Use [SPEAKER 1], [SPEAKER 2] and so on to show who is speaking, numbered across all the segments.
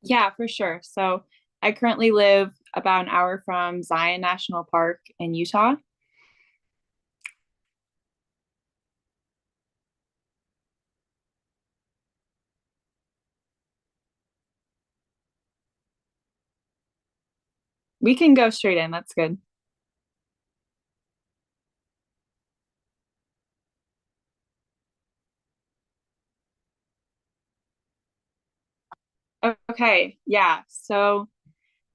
[SPEAKER 1] Yeah, for sure. So I currently live about an hour from Zion National Park in Utah. We can go straight in. That's good. Okay. Yeah. So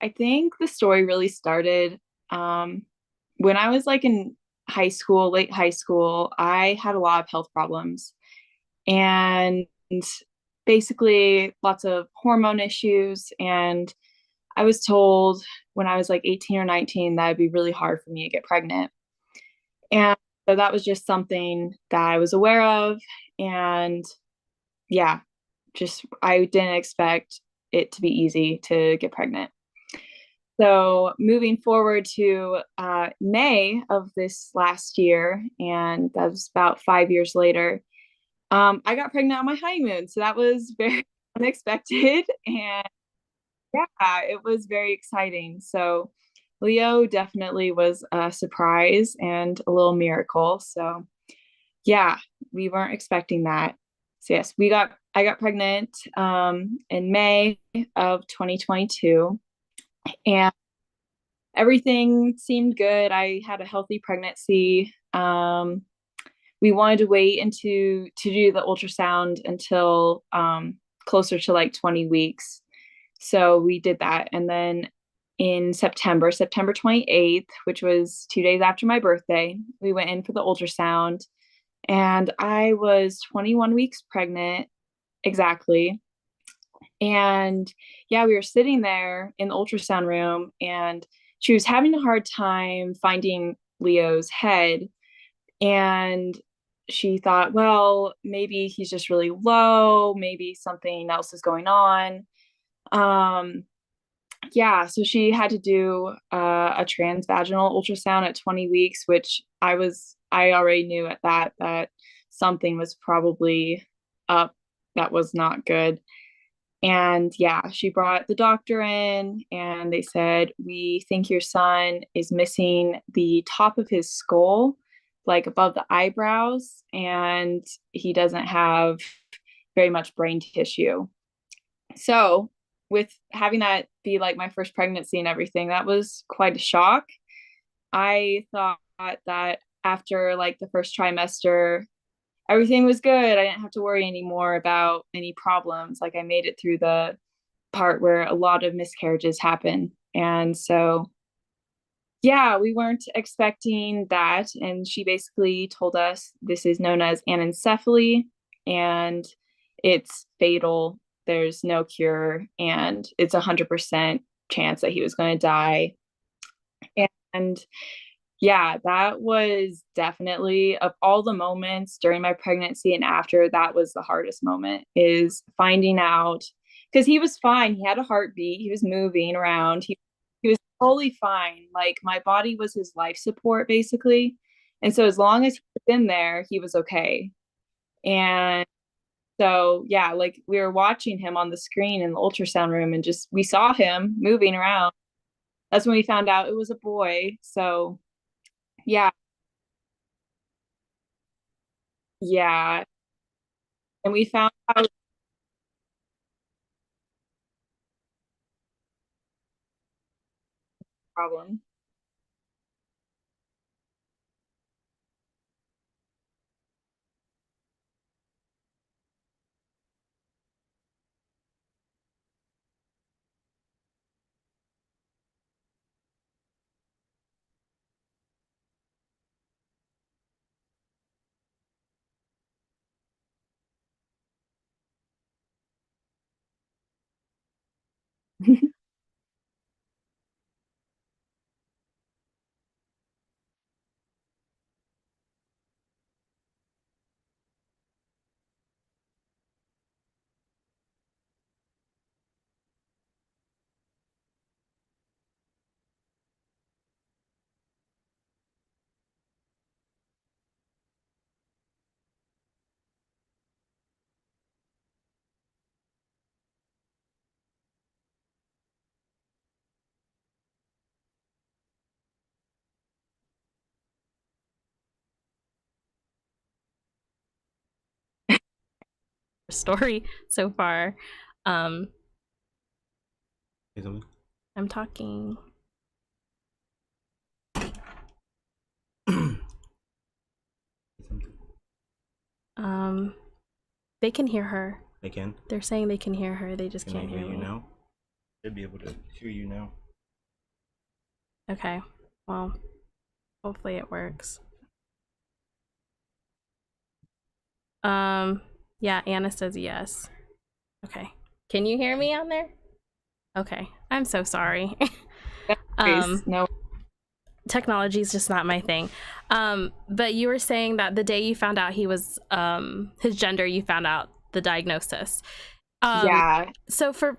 [SPEAKER 1] I think the story really started when I was like in high school, late high school. I had a lot of health problems and basically lots of hormone issues. And I was told when I was like 18 or 19 that it'd be really hard for me to get pregnant. And so that was just something that I was aware of. And yeah, just I didn't expect it to be easy to get pregnant. So moving forward to May of this last year, and that was about 5 years later, I got pregnant on my honeymoon. So that was very unexpected. And yeah, it was very exciting. So Leo definitely was a surprise and a little miracle. So yeah, we weren't expecting that. So yes, I got pregnant in May of 2022, and everything seemed good. I had a healthy pregnancy. We wanted to wait to do the ultrasound until closer to like 20 weeks. So we did that. And then in September 28th, which was 2 days after my birthday, we went in for the ultrasound, and I was 21 weeks pregnant exactly. And yeah, we were sitting there in the ultrasound room, and she was having a hard time finding Leo's head. And she thought, well, maybe he's just really low, maybe something else is going on. Um, yeah, so she had to do a transvaginal ultrasound at 20 weeks, which I already knew at that something was probably up that was not good. And yeah, she brought the doctor in, and they said, we think your son is missing the top of his skull, like above the eyebrows, and he doesn't have very much brain tissue. So, with having that be like my first pregnancy and everything, that was quite a shock. I thought that after like the first trimester, everything was good. I didn't have to worry anymore about any problems. Like I made it through the part where a lot of miscarriages happen. And so, yeah, we weren't expecting that. And she basically told us this is known as Anocephaly, and it's fatal. There's no cure, and it's 100% chance that he was going to die. And yeah, that was definitely of all the moments during my pregnancy and after, that was the hardest moment is finding out because he was fine. He had a heartbeat, he was moving around, he was totally fine. Like my body was his life support basically. And so as long as he was in there, he was okay. And so yeah, like we were watching him on the screen in the ultrasound room and just we saw him moving around. That's when we found out it was a boy. So yeah, yeah. And we found out the problem.
[SPEAKER 2] story so far. Um,
[SPEAKER 3] Say something.
[SPEAKER 2] I'm talking.
[SPEAKER 3] Say something.
[SPEAKER 2] Um, they can hear her.
[SPEAKER 3] They can.
[SPEAKER 2] They're saying they can hear her. They just
[SPEAKER 3] Can they
[SPEAKER 2] can't
[SPEAKER 3] hear
[SPEAKER 2] hear
[SPEAKER 3] you
[SPEAKER 2] me.
[SPEAKER 3] now? Should be able to hear you now.
[SPEAKER 2] Okay. Well, hopefully it works. Yeah, Anna says yes. Okay. Can you hear me on there? Okay. I'm so sorry. um,
[SPEAKER 1] No.
[SPEAKER 2] Technology is just not my thing. But you were saying that the day you found out he was his gender, you found out the diagnosis.
[SPEAKER 1] Yeah.
[SPEAKER 2] So for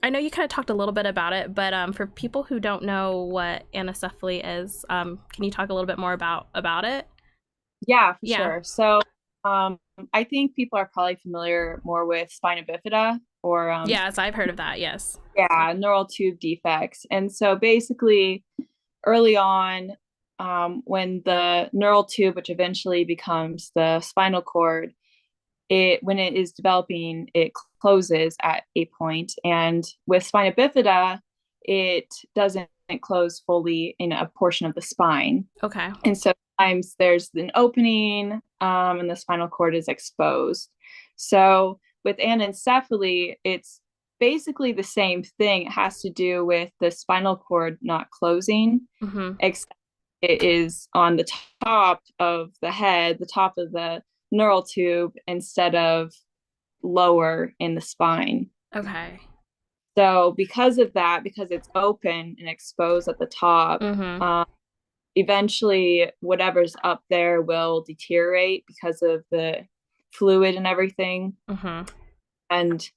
[SPEAKER 2] I know you kind of talked a little bit about it, but for people who don't know what anencephaly is, can you talk a little bit more about it?
[SPEAKER 1] Yeah, for
[SPEAKER 2] Yeah.
[SPEAKER 1] sure. So, um, I think people are probably familiar more with spina bifida or
[SPEAKER 2] Yes, I've heard of that. Yes.
[SPEAKER 1] yeah, neural tube defects. And so basically early on, when the neural tube, which eventually becomes the spinal cord, it when it is developing, it closes at a point. And with spina bifida, it doesn't close fully in a portion of the spine.
[SPEAKER 2] Okay.
[SPEAKER 1] And so sometimes there's an opening, and the spinal cord is exposed. So with anencephaly, it's basically the same thing. It has to do with the spinal cord not closing,
[SPEAKER 2] Mm-hmm.
[SPEAKER 1] except it is on the top of the head, the top of the neural tube, instead of lower in the spine.
[SPEAKER 2] Okay.
[SPEAKER 1] So because of that, because it's open and exposed at the top,
[SPEAKER 2] Mm-hmm.
[SPEAKER 1] eventually whatever's up there will deteriorate because of the fluid and everything,
[SPEAKER 2] Mm-hmm.
[SPEAKER 1] and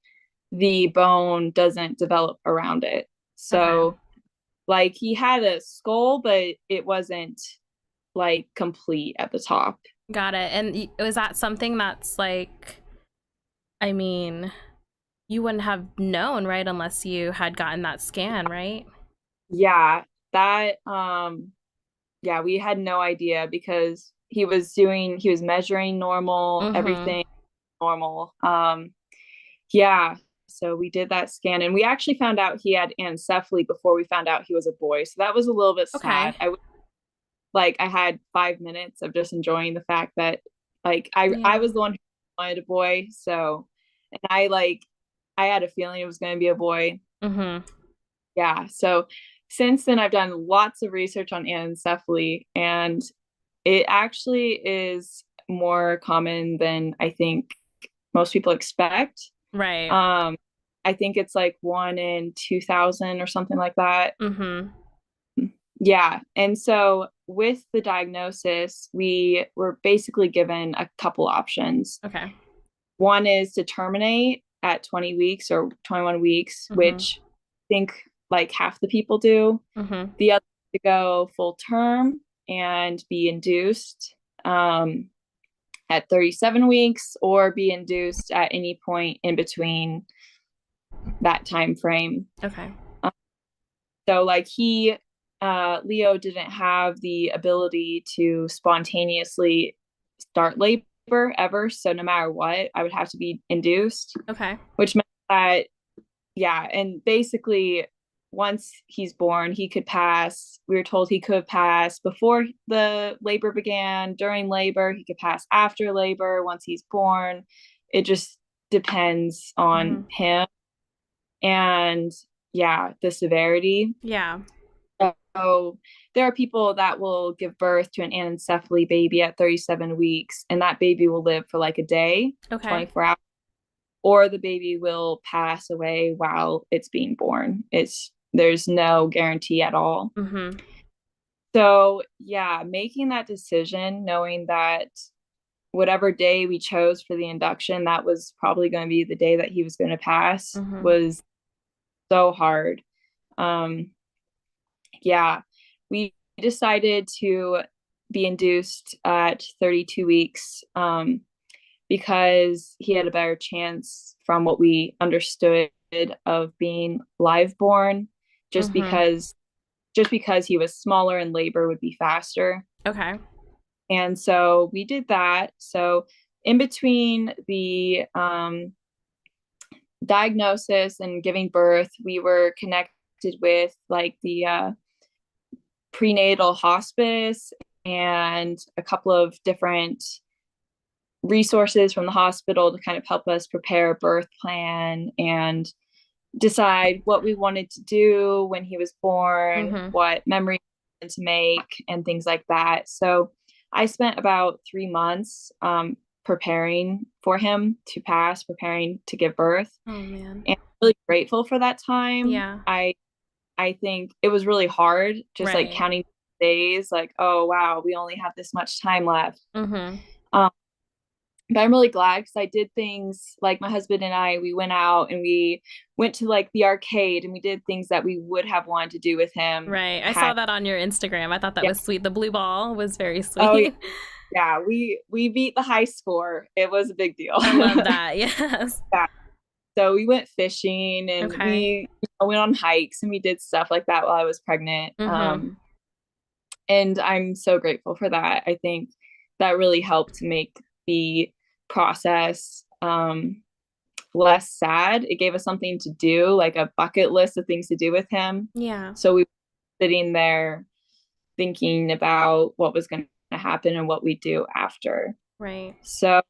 [SPEAKER 1] the bone doesn't develop around it.
[SPEAKER 2] Okay.
[SPEAKER 1] So like he had a skull, but it wasn't like complete at the top.
[SPEAKER 2] Got it. And was that something that's like, I mean, you wouldn't have known, right, unless you had gotten that scan, right?
[SPEAKER 1] Yeah, that yeah, we had no idea because he was measuring normal,
[SPEAKER 2] Mm-hmm.
[SPEAKER 1] everything normal. Yeah, so we did that scan, and we actually found out he had anencephaly before we found out he was a boy. So that was a little bit sad.
[SPEAKER 2] Okay.
[SPEAKER 1] I had 5 minutes of just enjoying the fact that like I
[SPEAKER 2] Yeah.
[SPEAKER 1] was the one who wanted a boy. So, and I had a feeling it was going to be a boy.
[SPEAKER 2] Mm-hmm.
[SPEAKER 1] Yeah. So since then I've done lots of research on anencephaly, and it actually is more common than I think most people expect.
[SPEAKER 2] Right.
[SPEAKER 1] Um, I think it's like 1 in 2,000 or something like that.
[SPEAKER 2] Mm-hmm.
[SPEAKER 1] Yeah. And so with the diagnosis, we were basically given a couple options.
[SPEAKER 2] Okay.
[SPEAKER 1] One is to terminate at 20 weeks or 21 weeks,
[SPEAKER 2] Mm-hmm.
[SPEAKER 1] which I think like half the people do.
[SPEAKER 2] Mm-hmm.
[SPEAKER 1] The other to go full term and be induced at 37 weeks, or be induced at any point in between that time frame.
[SPEAKER 2] Okay.
[SPEAKER 1] So like Leo didn't have the ability to spontaneously start labor ever. So no matter what, I would have to be induced,
[SPEAKER 2] Okay.
[SPEAKER 1] which meant that, yeah. And basically, once he's born, he could pass. We were told he could pass before the labor began, during labor, he could pass after labor, once he's born. It just depends
[SPEAKER 2] Mm-hmm.
[SPEAKER 1] on him and, yeah, the severity.
[SPEAKER 2] Yeah.
[SPEAKER 1] So there are people that will give birth to an anencephaly baby at 37 weeks, and that baby will live for like a day,
[SPEAKER 2] Okay.
[SPEAKER 1] 24 hours, or the baby will pass away while it's being born. There's no guarantee at all.
[SPEAKER 2] Mm-hmm.
[SPEAKER 1] So yeah, making that decision, knowing that whatever day we chose for the induction, that was probably going to be the day that he was going to pass,
[SPEAKER 2] Mm-hmm.
[SPEAKER 1] was so hard. Um, yeah, we decided to be induced at 32 weeks, because he had a better chance, from what we understood, of being live born, just
[SPEAKER 2] Mm-hmm.
[SPEAKER 1] because just because he was smaller and labor would be faster.
[SPEAKER 2] Okay.
[SPEAKER 1] And so we did that. So in between the diagnosis and giving birth, we were connected with like the prenatal hospice and a couple of different resources from the hospital to kind of help us prepare a birth plan and decide what we wanted to do when he was born, what memory we wanted to make, and things like that. So I spent about 3 months preparing for him to pass, preparing to give birth.
[SPEAKER 2] Oh man.
[SPEAKER 1] And I'm really grateful for that time.
[SPEAKER 2] Yeah.
[SPEAKER 1] I think it was really hard, just like
[SPEAKER 2] Right.
[SPEAKER 1] counting days, like, oh wow, we only have this much time left. But I'm really glad because I did things like my husband and I, we went out and we went to like the arcade and we did things that we would have wanted to do with him.
[SPEAKER 2] Right. I saw that on your Instagram. I thought that was sweet. The blue ball was very sweet.
[SPEAKER 1] Oh, yeah. We beat the high score. It was a big deal.
[SPEAKER 2] I love that. Yes.
[SPEAKER 1] Yeah. So we went fishing and we went on hikes and we did stuff like that while I was pregnant. And I'm so grateful for that. I think that really helped to make the process less sad. It gave us something to do, like a bucket list of things to do with him.
[SPEAKER 2] Yeah.
[SPEAKER 1] So we were sitting there thinking about what was going to happen and what we do after.
[SPEAKER 2] Right.
[SPEAKER 1] So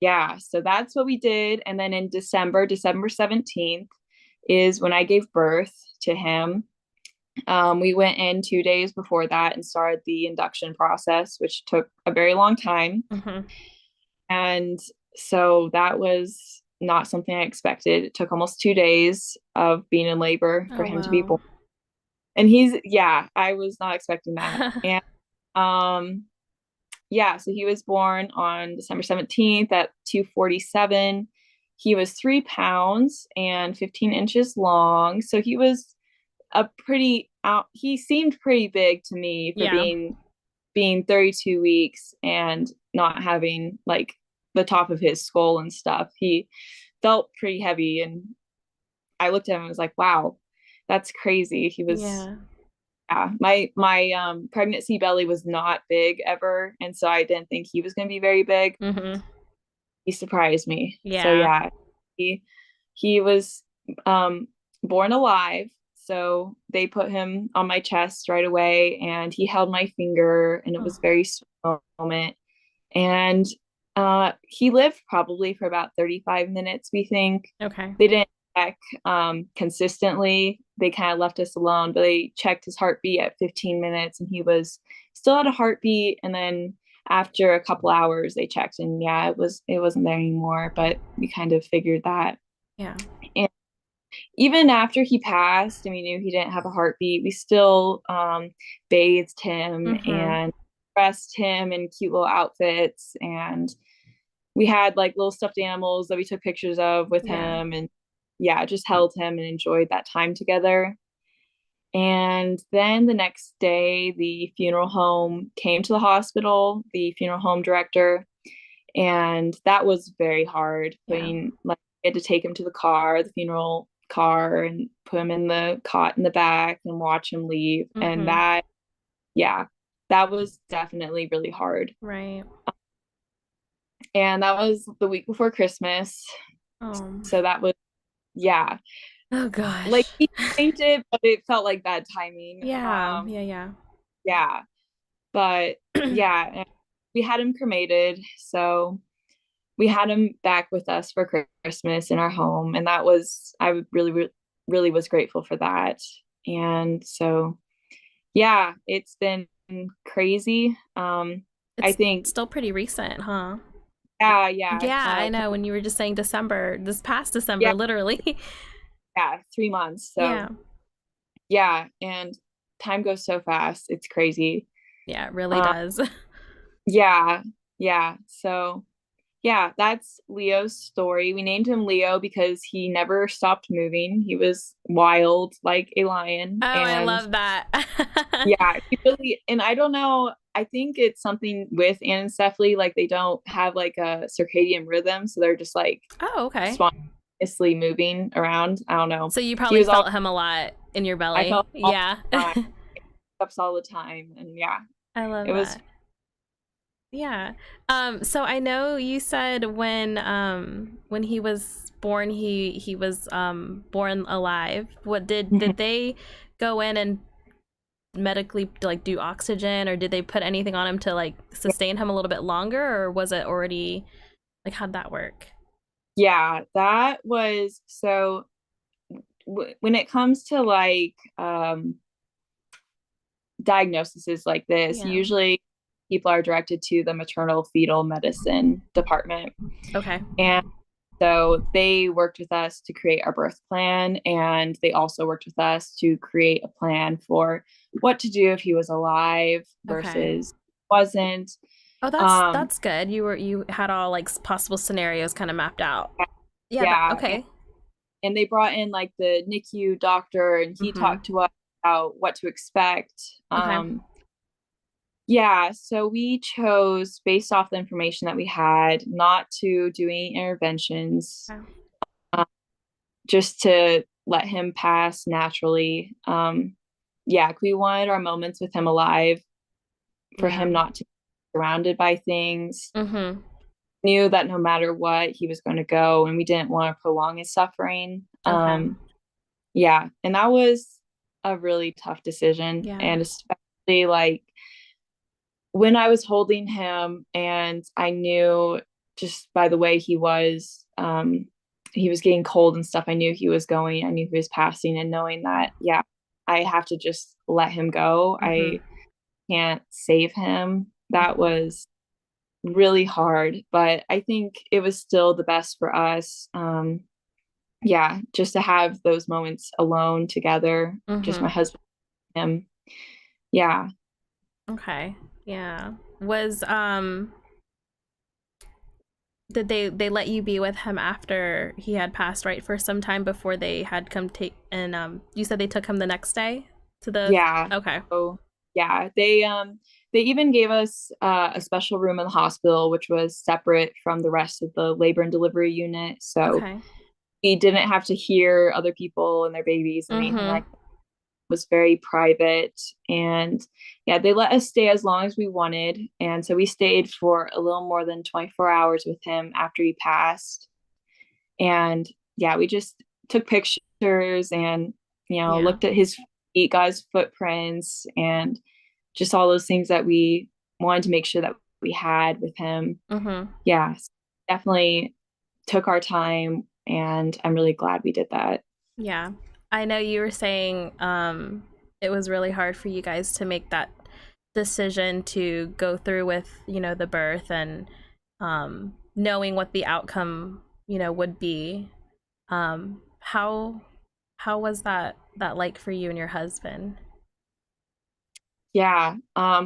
[SPEAKER 1] yeah, so that's what we did. And then in December 17th is when I gave birth to him. We went in 2 days before that and started the induction process, which took a very long time. And so that was not something I expected. It took almost 2 days of being in labor for him to be born. And I was not expecting that. And so he was born on December 17th at 2:47. He was 3 pounds and 15 inches long. So he was he seemed pretty big to me for being 32 weeks and not having like the top of his skull and stuff. He felt pretty heavy, and I looked at him and was like, wow, that's crazy. He was my pregnancy belly was not big ever, and so I didn't think he was going to be very big. He surprised me. So he was born alive. So they put him on my chest right away, and he held my finger, and it was very sweet moment. And he lived probably for about 35 minutes, we think.
[SPEAKER 2] Okay.
[SPEAKER 1] They didn't check consistently. They kind of left us alone, but they checked his heartbeat at 15 minutes, and he was still at a heartbeat. And then after a couple hours, they checked, and it wasn't there anymore. But we kind of figured that.
[SPEAKER 2] Yeah.
[SPEAKER 1] And even after he passed and we knew he didn't have a heartbeat, we still bathed him and dressed him in cute little outfits, and we had like little stuffed animals that we took pictures of with him, and just held him and enjoyed that time together. And then the next day, the funeral home came to the hospital, the funeral home director, and that was very hard. We had to take him to the funeral car, and put him in the cot in the back and watch him leave. And that was definitely really hard.
[SPEAKER 2] Right.
[SPEAKER 1] And that was the week before Christmas. So that was
[SPEAKER 2] oh gosh,
[SPEAKER 1] like he fainted, but it felt like bad timing. But we had him cremated, so we had him back with us for Christmas in our home, and I really was grateful for that. And so it's been crazy. I think
[SPEAKER 2] still pretty recent, huh?
[SPEAKER 1] I
[SPEAKER 2] know, when you were just saying this past December, literally.
[SPEAKER 1] 3 months. So and time goes so fast, it's crazy.
[SPEAKER 2] It really does.
[SPEAKER 1] So that's Leo's story. We named him Leo because he never stopped moving. He was wild like a lion.
[SPEAKER 2] I love that.
[SPEAKER 1] He really, and I don't know, I think it's something with Anocephaly, like they don't have like a circadian rhythm, so they're just like spontaneously moving around. I don't know.
[SPEAKER 2] So you probably felt him a lot in your belly.
[SPEAKER 1] I felt all the time, and
[SPEAKER 2] I love
[SPEAKER 1] it was
[SPEAKER 2] Yeah. So I know you said when he was born, he was born alive. What did they go in and medically like do oxygen, or did they put anything on him to like sustain him a little bit longer, or was it already like how'd that work?
[SPEAKER 1] Yeah, that was so when it comes to like diagnoses like this,
[SPEAKER 2] Yeah.
[SPEAKER 1] usually people are directed to the maternal fetal medicine department.
[SPEAKER 2] Okay.
[SPEAKER 1] And so they worked with us to create our birth plan, and they also worked with us to create a plan for what to do if he was alive
[SPEAKER 2] Okay.
[SPEAKER 1] versus wasn't.
[SPEAKER 2] Oh,
[SPEAKER 1] Um,
[SPEAKER 2] that's good. You had all like possible scenarios kind of mapped out. Yeah,
[SPEAKER 1] yeah,
[SPEAKER 2] okay.
[SPEAKER 1] and they brought in like the NICU doctor, and he
[SPEAKER 2] Mm-hmm.
[SPEAKER 1] talked to us about what to expect.
[SPEAKER 2] Okay.
[SPEAKER 1] Yeah, so we chose based off the information that we had not to do any interventions,
[SPEAKER 2] Wow.
[SPEAKER 1] um, just to let him pass naturally. Yeah, we wanted our moments with him alive, for
[SPEAKER 2] Yeah.
[SPEAKER 1] him not to be surrounded by things.
[SPEAKER 2] Mm-hmm.
[SPEAKER 1] Knew that no matter what, he was going to go, and we didn't want to prolong his suffering.
[SPEAKER 2] Okay.
[SPEAKER 1] Yeah, and that was a really tough decision,
[SPEAKER 2] Yeah.
[SPEAKER 1] and especially like when I was holding him and I knew just by the way he was getting cold and stuff, I knew he was going, I knew he was passing, and knowing that, yeah, I have to just let him go.
[SPEAKER 2] Mm-hmm.
[SPEAKER 1] I can't save him. That
[SPEAKER 2] Mm-hmm.
[SPEAKER 1] was really hard, but I think it was still the best for us. Yeah, just to have those moments alone together, just
[SPEAKER 2] Mm-hmm.
[SPEAKER 1] my husband and him. Yeah.
[SPEAKER 2] Okay. Yeah. Was did they let you be with him after he had passed, right, for some time before they had come take and you said they took him the next day to the
[SPEAKER 1] Yeah.
[SPEAKER 2] okay.
[SPEAKER 1] So yeah, they even gave us a special room in the hospital, which was separate from the rest of the labor and delivery unit. So
[SPEAKER 2] Okay.
[SPEAKER 1] we didn't have to hear other people and their babies or anything
[SPEAKER 2] Mm-hmm.
[SPEAKER 1] like that. It was very private. And yeah, they let us stay as long as we wanted. And so we stayed for a little more than 24 hours with him after he passed. And yeah, we just took pictures and,
[SPEAKER 2] Yeah.
[SPEAKER 1] looked at his feet, got his footprints, and just all those things that we wanted to make sure that we had with him.
[SPEAKER 2] Mm-hmm.
[SPEAKER 1] Yeah, definitely took our time, and I'm really glad we did that.
[SPEAKER 2] Yeah. I know you were saying it was really hard for you guys to make that decision to go through with, the birth and knowing what the outcome, would be. How was that like for you and your husband?
[SPEAKER 1] Yeah,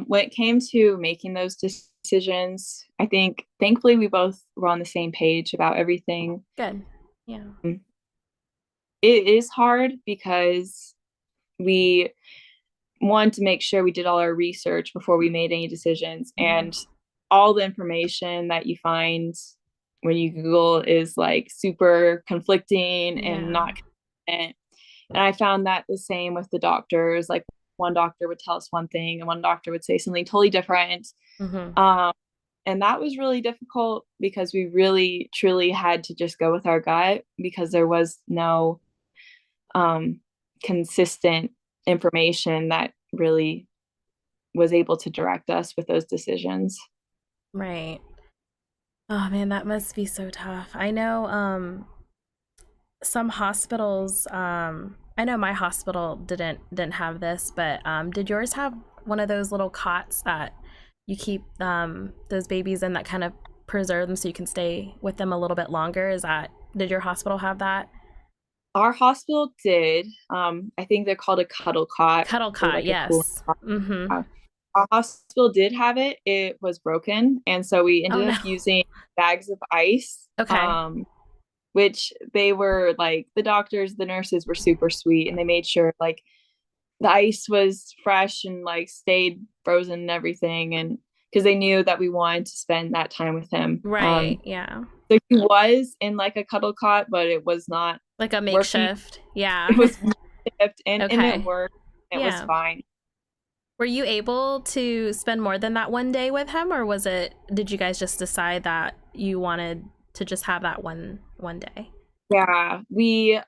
[SPEAKER 1] when it came to making those decisions, I think thankfully we both were on the same page about everything.
[SPEAKER 2] Good. Yeah.
[SPEAKER 1] It is hard because we wanted to make sure we did all our research before we made any decisions,
[SPEAKER 2] Mm-hmm.
[SPEAKER 1] and all the information that you find when you Google is like super conflicting and
[SPEAKER 2] Yeah.
[SPEAKER 1] not consistent. And I found that the same with the doctors. Like one doctor would tell us one thing and one doctor would say something totally different.
[SPEAKER 2] Mm-hmm.
[SPEAKER 1] um, and that was really difficult because we really truly had to just go with our gut, because there was no um, consistent information that really was able to direct us with those decisions.
[SPEAKER 2] Right. Oh man, that must be so tough. I know some hospitals I know my hospital didn't have this, but did yours have one of those little cots that you keep those babies in that kind of preserve them so you can stay with them a little bit longer? Did your hospital have that?
[SPEAKER 1] Our hospital did. I think they're called a cuddle cot
[SPEAKER 2] Cuddle
[SPEAKER 1] or
[SPEAKER 2] cot,
[SPEAKER 1] like a cooling
[SPEAKER 2] yes.
[SPEAKER 1] cot.
[SPEAKER 2] Mm-hmm.
[SPEAKER 1] Our hospital did have it. It was broken, and so we
[SPEAKER 2] Oh
[SPEAKER 1] ended
[SPEAKER 2] no.
[SPEAKER 1] up using bags of ice.
[SPEAKER 2] Okay.
[SPEAKER 1] Which they were like, the doctors, the nurses were super sweet, and they made sure like the ice was fresh and like stayed frozen and everything, and because they knew that we wanted to spend that time with him.
[SPEAKER 2] Right, yeah.
[SPEAKER 1] So he was in like a cuddle cot, but it was not
[SPEAKER 2] Like a
[SPEAKER 1] working.
[SPEAKER 2] makeshift. Yeah.
[SPEAKER 1] It was shift, and it
[SPEAKER 2] Okay.
[SPEAKER 1] worked. It was
[SPEAKER 2] Yeah.
[SPEAKER 1] fine.
[SPEAKER 2] Were you able to spend more than that one day with him, or did you guys just decide that you wanted to just have that one day?
[SPEAKER 1] Yeah, we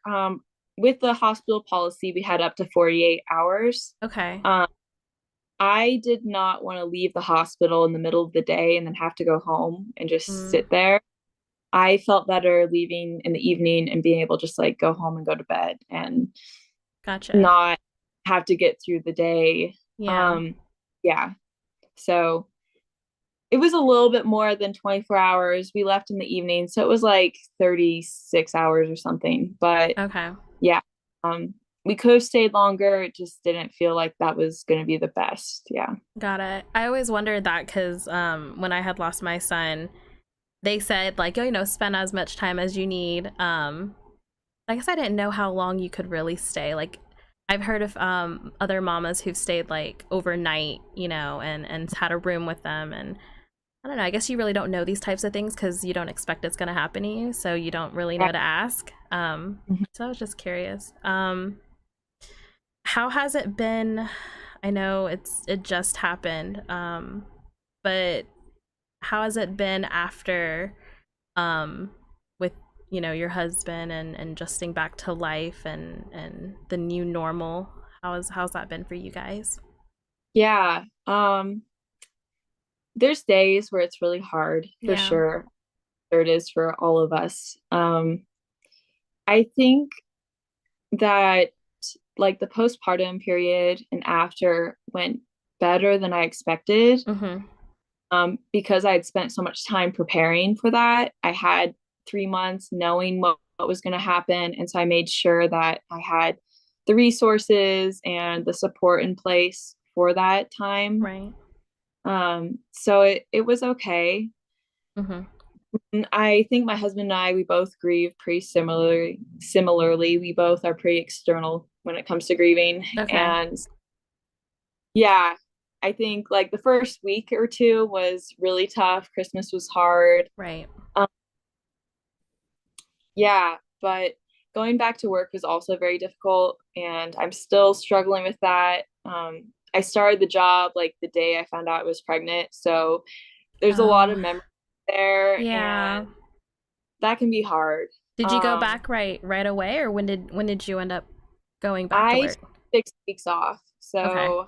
[SPEAKER 1] with the hospital policy, we had up to 48 hours.
[SPEAKER 2] Okay.
[SPEAKER 1] Um, I did not want to leave the hospital in the middle of the day and then have to go home and just
[SPEAKER 2] Mm,
[SPEAKER 1] sit there. I felt better leaving in the evening and being able to just like go home and go to bed and
[SPEAKER 2] gotcha.
[SPEAKER 1] not have to get through the day.
[SPEAKER 2] Yeah.
[SPEAKER 1] Um, yeah. So it was a little bit more than 24 hours. We left in the evening, so it was like 36 hours or something. But
[SPEAKER 2] Okay.
[SPEAKER 1] yeah, um, we could have stayed longer. It just didn't feel like that was going to be the best. Yeah.
[SPEAKER 2] Got it. I always wondered that because when I had lost my son, they said like, oh, spend as much time as you need. I guess I didn't know how long you could really stay. Like, I've heard of other mamas who've stayed like overnight, and had a room with them. And I don't know. I guess you really don't know these types of things because you don't expect it's going to happen to you, so you don't really know to ask.
[SPEAKER 1] Mhm.
[SPEAKER 2] So I was just curious. How has it been? I know it just happened, but how has it been after, with your husband and adjusting back to life and the new normal? How's that been for you guys?
[SPEAKER 1] Yeah. There's days where it's really hard for
[SPEAKER 2] Yeah.
[SPEAKER 1] sure. There it is for all of us. I think that like the postpartum period and after went better than I expected.
[SPEAKER 2] Mm-hmm.
[SPEAKER 1] Because I had spent so much time preparing for that. I had 3 months knowing what was going to happen. And so I made sure that I had the resources and the support in place for that time.
[SPEAKER 2] Right.
[SPEAKER 1] So it was okay.
[SPEAKER 2] Mm-hmm.
[SPEAKER 1] And I think my husband and I, we both grieve pretty similarly. We both are pretty external when it comes to grieving.
[SPEAKER 2] Okay.
[SPEAKER 1] And yeah, I think like the first week or two was really tough. Christmas was hard.
[SPEAKER 2] Right.
[SPEAKER 1] Um, yeah, but going back to work was also very difficult, and I'm still struggling with that. I started the job like the day I found out I was pregnant, so there's a lot
[SPEAKER 2] Oh,
[SPEAKER 1] of memories there,
[SPEAKER 2] yeah.
[SPEAKER 1] and that can be hard.
[SPEAKER 2] Did you go
[SPEAKER 1] Um,
[SPEAKER 2] back right away, or when did you end up going back to
[SPEAKER 1] I
[SPEAKER 2] work?
[SPEAKER 1] took 6 weeks off,
[SPEAKER 2] Okay.
[SPEAKER 1] so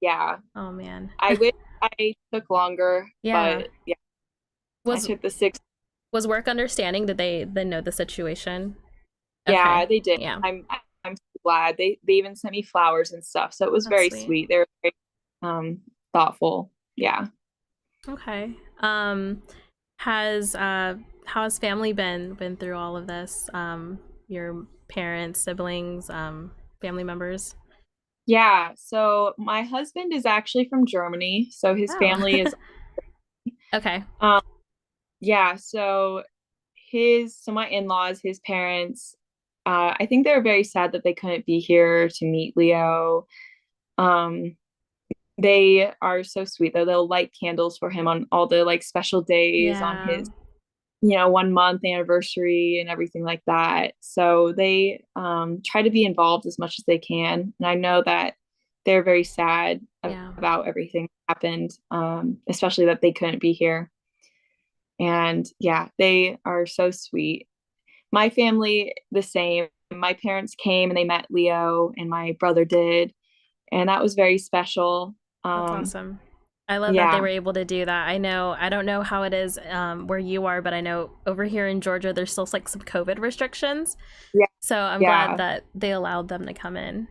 [SPEAKER 1] yeah,
[SPEAKER 2] Oh man.
[SPEAKER 1] I wish I took longer,
[SPEAKER 2] Yeah.
[SPEAKER 1] but yeah, I
[SPEAKER 2] Was
[SPEAKER 1] took the 6.
[SPEAKER 2] was work understanding? Did they know the situation?
[SPEAKER 1] Yeah,
[SPEAKER 2] Okay.
[SPEAKER 1] they did.
[SPEAKER 2] Yeah.
[SPEAKER 1] I'm so glad. They even sent me flowers and stuff. So it was
[SPEAKER 2] That's
[SPEAKER 1] very
[SPEAKER 2] sweet.
[SPEAKER 1] sweet. They were very thoughtful. Yeah.
[SPEAKER 2] Okay. Has how has family been through all of this? Your parents, siblings, family members?
[SPEAKER 1] Yeah. So my husband is actually from Germany. So his
[SPEAKER 2] Oh.
[SPEAKER 1] family is
[SPEAKER 2] Okay.
[SPEAKER 1] um yeah, so my in-laws, his parents, I think they were very sad that they couldn't be here to meet Leo. Um they are so sweet though. They'll light candles for him on all the like special days on
[SPEAKER 2] Yeah.
[SPEAKER 1] his 1 month anniversary and everything like that. So they try to be involved as much as they can. And I know that they're very sad
[SPEAKER 2] Yeah.
[SPEAKER 1] about everything that happened, especially that they couldn't be here. And yeah, they are so sweet. My family, the same. My parents came and they met Leo, and my brother did. And that was very special.
[SPEAKER 2] That's
[SPEAKER 1] Um,
[SPEAKER 2] awesome. I love that they
[SPEAKER 1] yeah,
[SPEAKER 2] were able to do that. I don't know how it is where you are, but I know over here in Georgia, there's still like some COVID restrictions.
[SPEAKER 1] yeah,
[SPEAKER 2] So I'm glad
[SPEAKER 1] yeah,
[SPEAKER 2] that they allowed them to come in.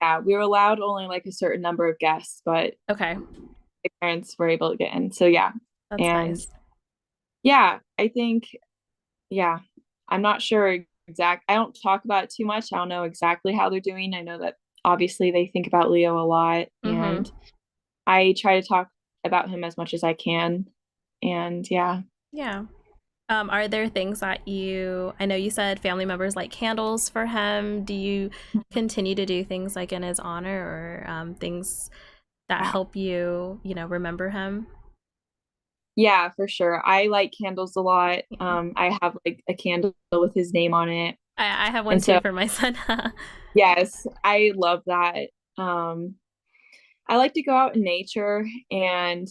[SPEAKER 1] yeah. We were allowed only like a certain number of guests, but
[SPEAKER 2] Okay,
[SPEAKER 1] my parents were able to get in. So yeah.
[SPEAKER 2] that's
[SPEAKER 1] And
[SPEAKER 2] nice.
[SPEAKER 1] yeah, I think, yeah, I'm not sure I don't talk about it too much. I don't know exactly how they're doing. I know that obviously they think about Leo a lot,
[SPEAKER 2] Mm-hmm.
[SPEAKER 1] and I try to talk about him as much as I can. And yeah.
[SPEAKER 2] Yeah. Are there things that I know you said family members like candles for him. Do you continue to do things like in his honor or things that help you, remember him?
[SPEAKER 1] Yeah, for sure. I light candles a lot.
[SPEAKER 2] Yeah.
[SPEAKER 1] I have like a candle with his name on it.
[SPEAKER 2] I have one
[SPEAKER 1] And
[SPEAKER 2] too
[SPEAKER 1] so,
[SPEAKER 2] for my son.
[SPEAKER 1] yes, I love that. Um, I like to go out in nature and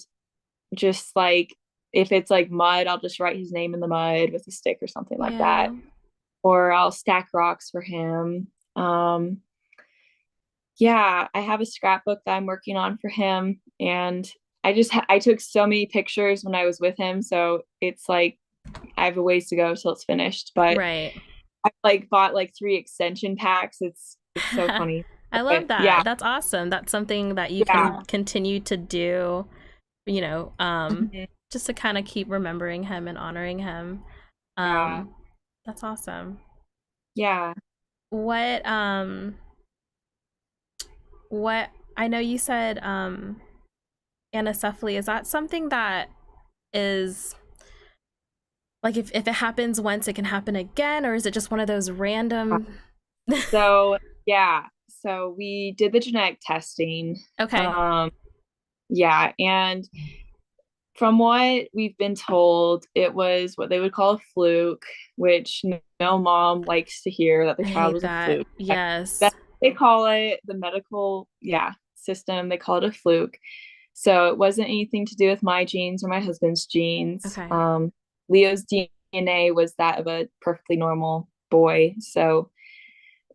[SPEAKER 1] just like if it's like mud, I'll just write his name in the mud with a stick or something like
[SPEAKER 2] Yeah.
[SPEAKER 1] that. Or I'll stack rocks for him. Yeah, I have a scrapbook that I'm working on for him, and I took so many pictures when I was with him, so it's like I have a ways to go till it's finished. But
[SPEAKER 2] Right.
[SPEAKER 1] I like bought like 3 extension packs. It's so funny.
[SPEAKER 2] I
[SPEAKER 1] But
[SPEAKER 2] love
[SPEAKER 1] yeah,
[SPEAKER 2] that. That's awesome. That's something that you can
[SPEAKER 1] yeah,
[SPEAKER 2] continue to do, you know,
[SPEAKER 1] mhm,
[SPEAKER 2] just to kind of keep remembering him and honoring him.
[SPEAKER 1] yeah,
[SPEAKER 2] Um, that's awesome.
[SPEAKER 1] yeah.
[SPEAKER 2] What what I know you said Anocephaly, is that something that is like if it happens once it can happen again, or is it just one of those random
[SPEAKER 1] So yeah, so we did the genetic testing.
[SPEAKER 2] Okay.
[SPEAKER 1] Um, yeah, and from what we've been told, it was what they would call a fluke, which no mom likes to hear that the
[SPEAKER 2] I
[SPEAKER 1] child
[SPEAKER 2] hate
[SPEAKER 1] was a
[SPEAKER 2] that.
[SPEAKER 1] fluke.
[SPEAKER 2] Yes.
[SPEAKER 1] That they call it the medical, yeah, system. They call it a fluke. So it wasn't anything to do with my genes or my husband's genes.
[SPEAKER 2] Okay.
[SPEAKER 1] Leo's DNA was that of a perfectly normal boy. So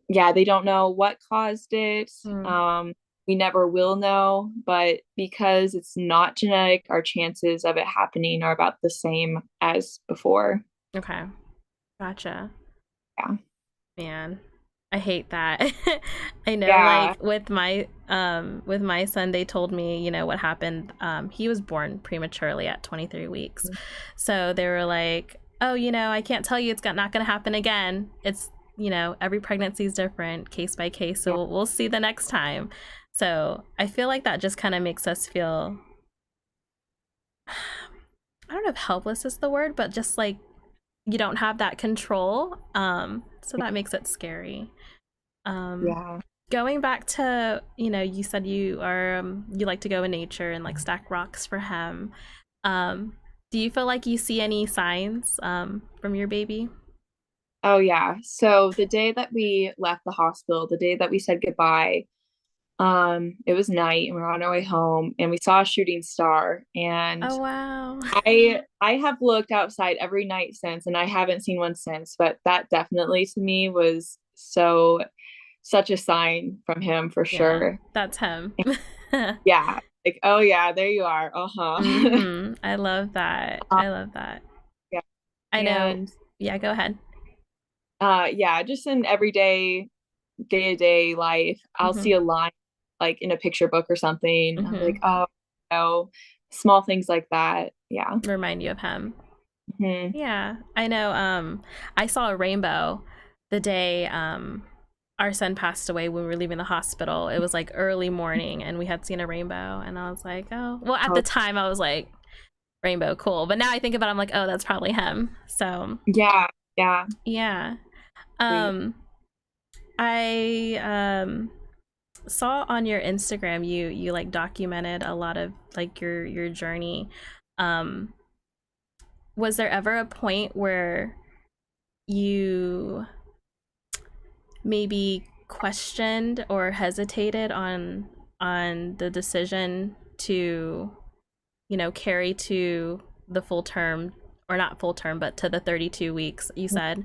[SPEAKER 1] yeah, they don't know what caused it.
[SPEAKER 2] Hmm.
[SPEAKER 1] We never will know, but because it's not genetic, our chances of it happening are about the same as before.
[SPEAKER 2] Okay. Gotcha.
[SPEAKER 1] Yeah.
[SPEAKER 2] Man, I hate that. I know,
[SPEAKER 1] Yeah.
[SPEAKER 2] like with my son, they told me, you know, what happened. He was born prematurely at 23 weeks. So they were like, "Oh, you know, I can't tell you it's not going to happen again. It's, you know, every pregnancy is different, case by case. So
[SPEAKER 1] Yeah.
[SPEAKER 2] we'll see the next time." So I feel like that just kind of makes us feel, I don't know if helpless is the word, but just like you don't have that control. So that makes it scary. Um,
[SPEAKER 1] Yeah.
[SPEAKER 2] Going back to, you know, you said you are you like to go in nature and like stack rocks for him. Um, do you feel like you see any signs from your baby?
[SPEAKER 1] Oh, yeah. So the day that we left the hospital, the day that we said goodbye, it was night and we were on our way home and we saw a shooting star. And
[SPEAKER 2] Oh wow.
[SPEAKER 1] I have looked outside every night since and I haven't seen one since, but that definitely to me was such a sign from him for
[SPEAKER 2] Yeah,
[SPEAKER 1] sure.
[SPEAKER 2] that's him.
[SPEAKER 1] Yeah. Like, oh yeah, there you are. Uh-huh.
[SPEAKER 2] I love that.
[SPEAKER 1] Um,
[SPEAKER 2] I love that.
[SPEAKER 1] yeah.
[SPEAKER 2] I know.
[SPEAKER 1] And
[SPEAKER 2] Yeah, go ahead.
[SPEAKER 1] yeah, just in everyday day-to-day life, I'll
[SPEAKER 2] Mm-hmm.
[SPEAKER 1] see a line like in a picture book or something. I'm
[SPEAKER 2] Mm-hmm.
[SPEAKER 1] like, oh, no, small things like that. Yeah.
[SPEAKER 2] Remind you of him.
[SPEAKER 1] Hmm.
[SPEAKER 2] Yeah, I know. I saw a rainbow the day our son passed away when we were leaving the hospital. It was like early morning, and we had seen a rainbow, and I was like, oh, well, at
[SPEAKER 1] Oh,
[SPEAKER 2] the time, I was like, rainbow, cool. But now I think about it, I'm like, oh, that's probably him. So,
[SPEAKER 1] yeah, yeah.
[SPEAKER 2] yeah.
[SPEAKER 1] Sweet.
[SPEAKER 2] Um, I saw on your Instagram you like documented a lot of like your journey. Um, was there ever a point where you maybe questioned or hesitated on the decision to, you know, carry to the full term, or not full term, but to the 32 weeks you said,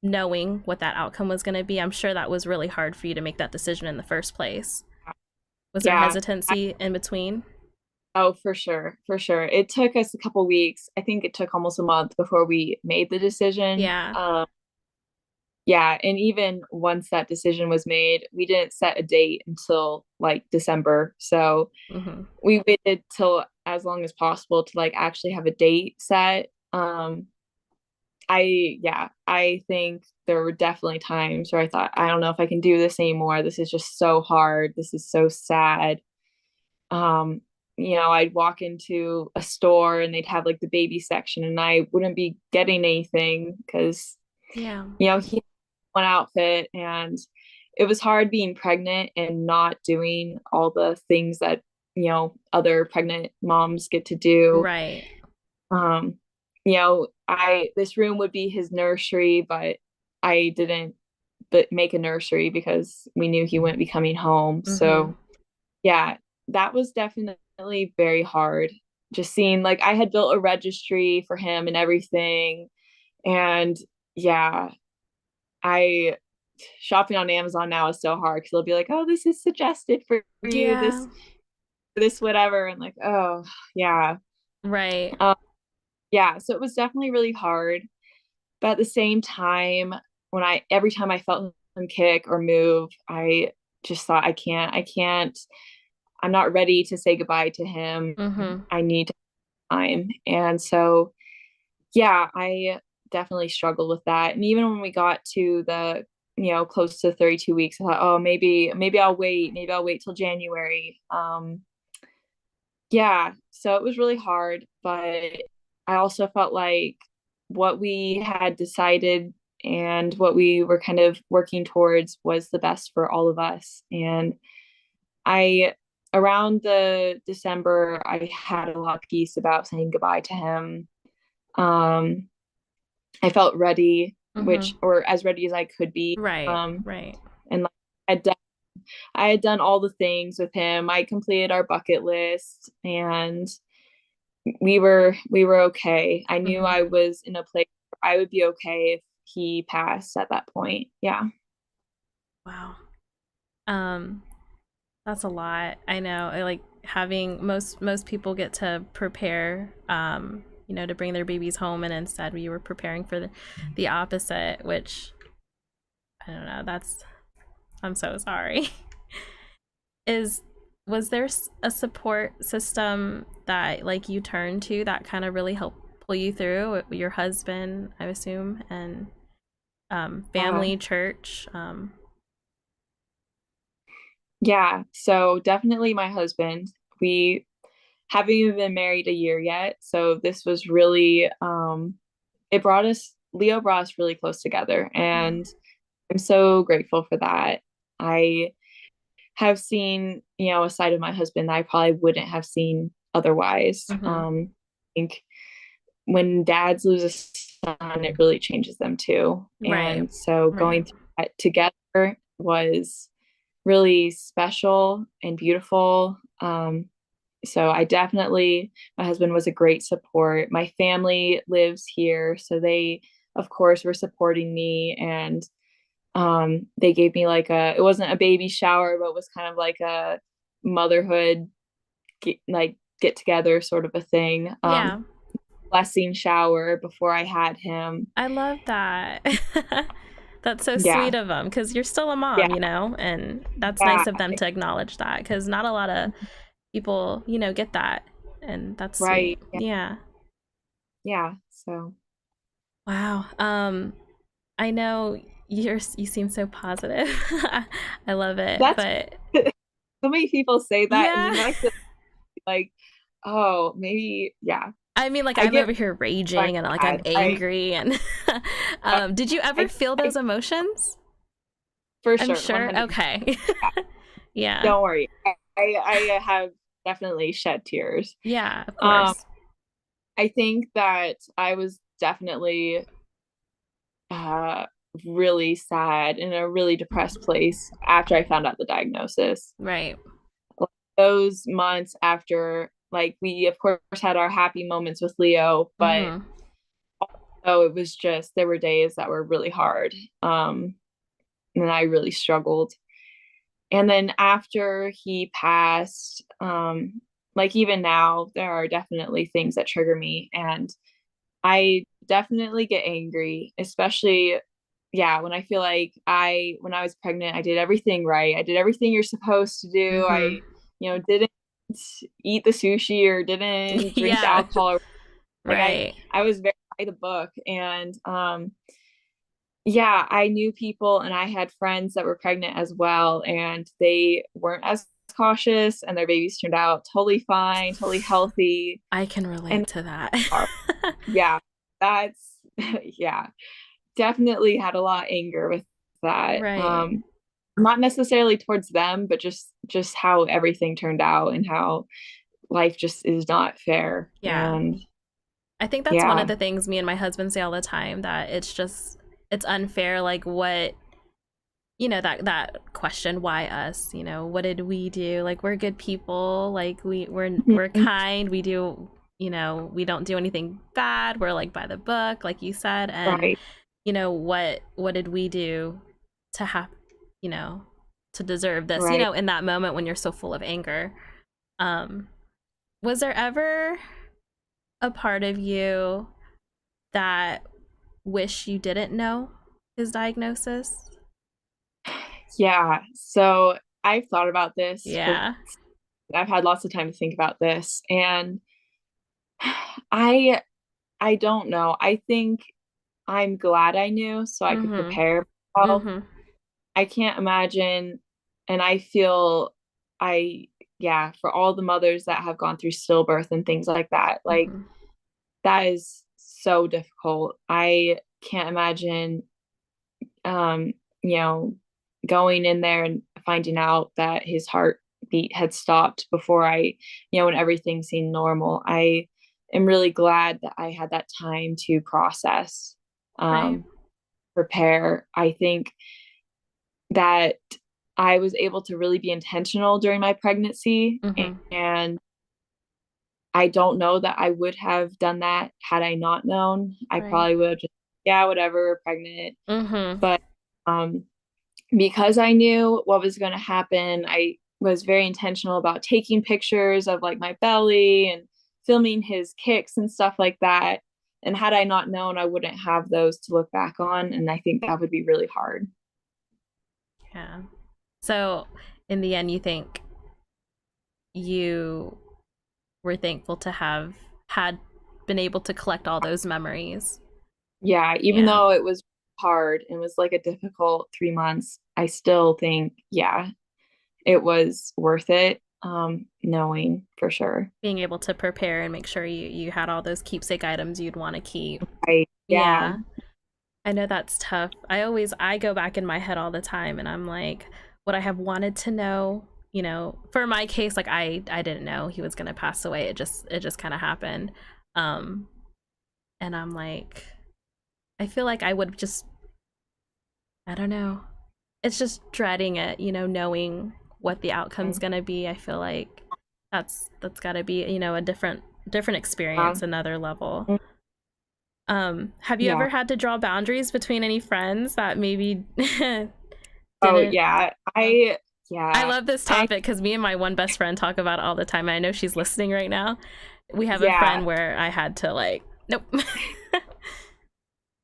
[SPEAKER 2] knowing what that outcome was going to be? I'm sure that was really hard for you to make that decision in the first place. Was there
[SPEAKER 1] Yeah.
[SPEAKER 2] hesitancy in between?
[SPEAKER 1] Oh, for sure, for sure. It took us a couple weeks. I think it took almost a month before we made the decision.
[SPEAKER 2] Yeah.
[SPEAKER 1] Yeah, and even once that decision was made, we didn't set a date until like December. So
[SPEAKER 2] Mm-hmm.
[SPEAKER 1] we waited till as long as possible to like actually have a date set. I think there were definitely times where I thought, I don't know if I can do this anymore. This is just so hard. This is so sad. Um, I'd walk into a store and they'd have like the baby section and I wouldn't be getting anything because,
[SPEAKER 2] Yeah.
[SPEAKER 1] he had one outfit and it was hard being pregnant and not doing all the things that, other pregnant moms get to do.
[SPEAKER 2] Right.
[SPEAKER 1] Um, this room would be his nursery, but I didn't but make a nursery because we knew he wouldn't be coming home.
[SPEAKER 2] Mm-hmm.
[SPEAKER 1] So yeah, that was definitely very hard. Just seeing, like, I had built a registry for him and everything. And yeah, I shopping on Amazon now is so hard because they'll be like, oh, this is suggested for you,
[SPEAKER 2] Yeah.
[SPEAKER 1] this whatever. And like, oh, yeah.
[SPEAKER 2] Right.
[SPEAKER 1] Um, yeah, so it was definitely really hard. But at the same time, every time I felt him kick or move, I just thought, I can't, I'm not ready to say goodbye to him.
[SPEAKER 2] Mm-hmm.
[SPEAKER 1] I need time. And so, yeah, I definitely struggled with that. And even when we got to the, close to 32 weeks, I thought, oh, maybe I'll wait. Maybe I'll wait till January. Yeah, so it was really hard, but I also felt like what we had decided and what we were kind of working towards was the best for all of us. And I, around the December, I had a lot of peace about saying goodbye to him. Um, I felt ready,
[SPEAKER 2] Mm-hmm.
[SPEAKER 1] or as ready as I could be.
[SPEAKER 2] Right. Right.
[SPEAKER 1] And like, I had done all the things with him. I completed our bucket list, and we were okay. I knew
[SPEAKER 2] Mm-hmm.
[SPEAKER 1] I was in a place where I would be okay if he passed at that point. Yeah.
[SPEAKER 2] Wow. Um, that's a lot. I know. Like having most people get to prepare, to bring their babies home, and instead we were preparing for the opposite, which I don't know. I'm so sorry. Is Was there a support system that like you turned to that kind of really helped pull you through? Your husband, I assume, and
[SPEAKER 1] Uh,
[SPEAKER 2] family, church.
[SPEAKER 1] yeah. So definitely my husband. We haven't even been married a year yet. So this was really Leo brought us really close together. And I'm so grateful for that. I have seen, a side of my husband that I probably wouldn't have seen otherwise.
[SPEAKER 2] Mm-hmm.
[SPEAKER 1] I think when dads lose a son, it really changes them too.
[SPEAKER 2] Right.
[SPEAKER 1] And so
[SPEAKER 2] Right.
[SPEAKER 1] going through that together was really special and beautiful. So I definitely, my husband was a great support. My family lives here, so they, of course, were supporting me. And they gave me like it wasn't a baby shower, but it was kind of like a motherhood get together sort of a thing.
[SPEAKER 2] Yeah.
[SPEAKER 1] Blessing shower before I had him.
[SPEAKER 2] I love that. That's so
[SPEAKER 1] Yeah,
[SPEAKER 2] sweet of them because you're still a
[SPEAKER 1] yeah,
[SPEAKER 2] mom, and that's
[SPEAKER 1] yeah,
[SPEAKER 2] nice of them to acknowledge that because not a lot of people, get that. And that's sweet.
[SPEAKER 1] right. Yeah,
[SPEAKER 2] Yeah.
[SPEAKER 1] yeah. So
[SPEAKER 2] Wow. I know you seem so positive. I love it.
[SPEAKER 1] that's
[SPEAKER 2] But
[SPEAKER 1] so many people say that, and
[SPEAKER 2] yeah.
[SPEAKER 1] then I feel like, oh, maybe, yeah.
[SPEAKER 2] I mean, like
[SPEAKER 1] I
[SPEAKER 2] I'm
[SPEAKER 1] get
[SPEAKER 2] over here
[SPEAKER 1] like
[SPEAKER 2] raging and like I'm
[SPEAKER 1] mad.
[SPEAKER 2] angry and did you ever
[SPEAKER 1] I,
[SPEAKER 2] feel
[SPEAKER 1] I
[SPEAKER 2] those emotions?
[SPEAKER 1] for
[SPEAKER 2] I'm
[SPEAKER 1] sure,
[SPEAKER 2] sure.
[SPEAKER 1] 100%.
[SPEAKER 2] Okay. Yeah.
[SPEAKER 1] Don't worry. I have definitely shed tears.
[SPEAKER 2] Yeah, of
[SPEAKER 1] Um,
[SPEAKER 2] course.
[SPEAKER 1] I think that I was definitely uh really sad, in a really depressed place after I found out the diagnosis.
[SPEAKER 2] Right.
[SPEAKER 1] Like, those months after, like, we of course had our happy moments with Leo, but
[SPEAKER 2] Mhm.
[SPEAKER 1] oh, it was just, there were days that were really hard. And I really struggled. And then after he passed, like, even now there are definitely things that trigger me, and I definitely get angry, especially, yeah, when I feel like when I was pregnant, I did everything right. I did everything you're supposed to do.
[SPEAKER 2] Mhm.
[SPEAKER 1] I, didn't eat the sushi or didn't drink the
[SPEAKER 2] Yeah.
[SPEAKER 1] alcohol. Like,
[SPEAKER 2] Right.
[SPEAKER 1] I was very by the book. And yeah, I knew people, and I had friends that were pregnant as well, and they weren't as cautious, and their babies turned out totally fine, totally healthy.
[SPEAKER 2] I can
[SPEAKER 1] And
[SPEAKER 2] relate to that.
[SPEAKER 1] yeah, that's yeah, definitely had a lot of anger with that.
[SPEAKER 2] Right.
[SPEAKER 1] Not necessarily towards them, but just how everything turned out, and how life just is not fair.
[SPEAKER 2] Yeah.
[SPEAKER 1] And
[SPEAKER 2] I think that's one of
[SPEAKER 1] yeah,
[SPEAKER 2] the things me and my husband say all the time that it's unfair like what you know, that question, why us? You know, what did we do? Like, we're good people, like we're
[SPEAKER 1] Mhm.
[SPEAKER 2] kind, we do, you know, we don't do anything bad, we're like by the book, like you said. And
[SPEAKER 1] Right,
[SPEAKER 2] you know, what did we do to have, you know, to deserve this, you
[SPEAKER 1] right.
[SPEAKER 2] know, in that moment when you're so full of anger. um was there ever a part of you that wish you didn't know his diagnosis?
[SPEAKER 1] Yeah. So I've thought about this for,
[SPEAKER 2] Yeah.
[SPEAKER 1] I've had lots of time to think about this, and I I don't know. I think I'm glad I knew so I could
[SPEAKER 2] Mhm.
[SPEAKER 1] prepare myself.
[SPEAKER 2] Mhm.
[SPEAKER 1] I can't imagine, and I feel I yeah, for all the mothers that have gone through stillbirth and things like that, like
[SPEAKER 2] Mhm.
[SPEAKER 1] that is so difficult. I can't imagine um, you know, going in there and finding out that his heartbeat had stopped before when everything seemed normal. I am really glad that I had that time to process,
[SPEAKER 2] Right.
[SPEAKER 1] um, prepare. I think that I was able to really be intentional during my pregnancy,
[SPEAKER 2] Mhm.
[SPEAKER 1] and I don't know that I would have done that had I not known. I
[SPEAKER 2] Right.
[SPEAKER 1] probably would have just, yeah, whatever, we're pregnant.
[SPEAKER 2] Mhm.
[SPEAKER 1] But um, because I knew what was going to happen, I was very intentional about taking pictures of like my belly and filming his kicks and stuff like that. And had I not known, I wouldn't have those to look back on. And I think that would be really hard.
[SPEAKER 2] Yeah. So, in the end, you think you were thankful to have had been able to collect all those memories.
[SPEAKER 1] Yeah, even
[SPEAKER 2] Yeah.
[SPEAKER 1] though it was hard and was like a difficult 3 months, I still think, yeah, it was worth it. Knowing for sure.
[SPEAKER 2] Being able to prepare and make sure you had all those keepsake items you'd want to keep.
[SPEAKER 1] Yeah.
[SPEAKER 2] Yeah. I know that's tough. I go back in my head all the time and I'm like, would I have wanted to know? You know, for my case, like I didn't know he was gonna pass away. It just kind of happened. Um, and I'm like, I feel like I would just, I don't know. It's just dreading it, you know, knowing what the outcome's gonna be. I feel like that's gotta be, you know, a different
[SPEAKER 1] Yeah.
[SPEAKER 2] experience, another level. Have you
[SPEAKER 1] Yeah.
[SPEAKER 2] ever had to draw boundaries between any friends that maybe
[SPEAKER 1] Oh
[SPEAKER 2] didn't?
[SPEAKER 1] yeah.
[SPEAKER 2] I
[SPEAKER 1] Yeah.
[SPEAKER 2] love this
[SPEAKER 1] I
[SPEAKER 2] topic because me and my one best friend talk about it all the time. I know she's listening right now. We have a
[SPEAKER 1] yeah.
[SPEAKER 2] friend where I had to like, nope.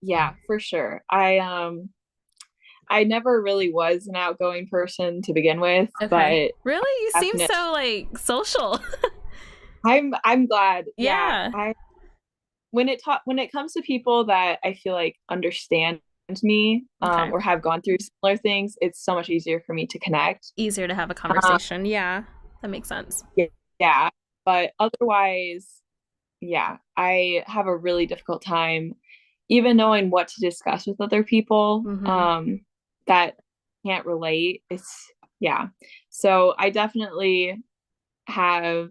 [SPEAKER 1] Yeah, for sure. I never really was an outgoing person to begin with,
[SPEAKER 2] Okay.
[SPEAKER 1] but
[SPEAKER 2] Really? You seem
[SPEAKER 1] definitely
[SPEAKER 2] so like social.
[SPEAKER 1] I'm glad. Yeah.
[SPEAKER 2] Yeah.
[SPEAKER 1] I when it comes to people that I feel like understand me,
[SPEAKER 2] Okay.
[SPEAKER 1] or have gone through similar things, it's so much easier for me to connect.
[SPEAKER 2] Easier to have a
[SPEAKER 1] Um,
[SPEAKER 2] conversation. Yeah. That makes sense.
[SPEAKER 1] yeah, yeah. But otherwise, yeah, I have a really difficult time even knowing what to discuss with other people,
[SPEAKER 2] Mm-hmm.
[SPEAKER 1] that can't relate. It's yeah. So I definitely have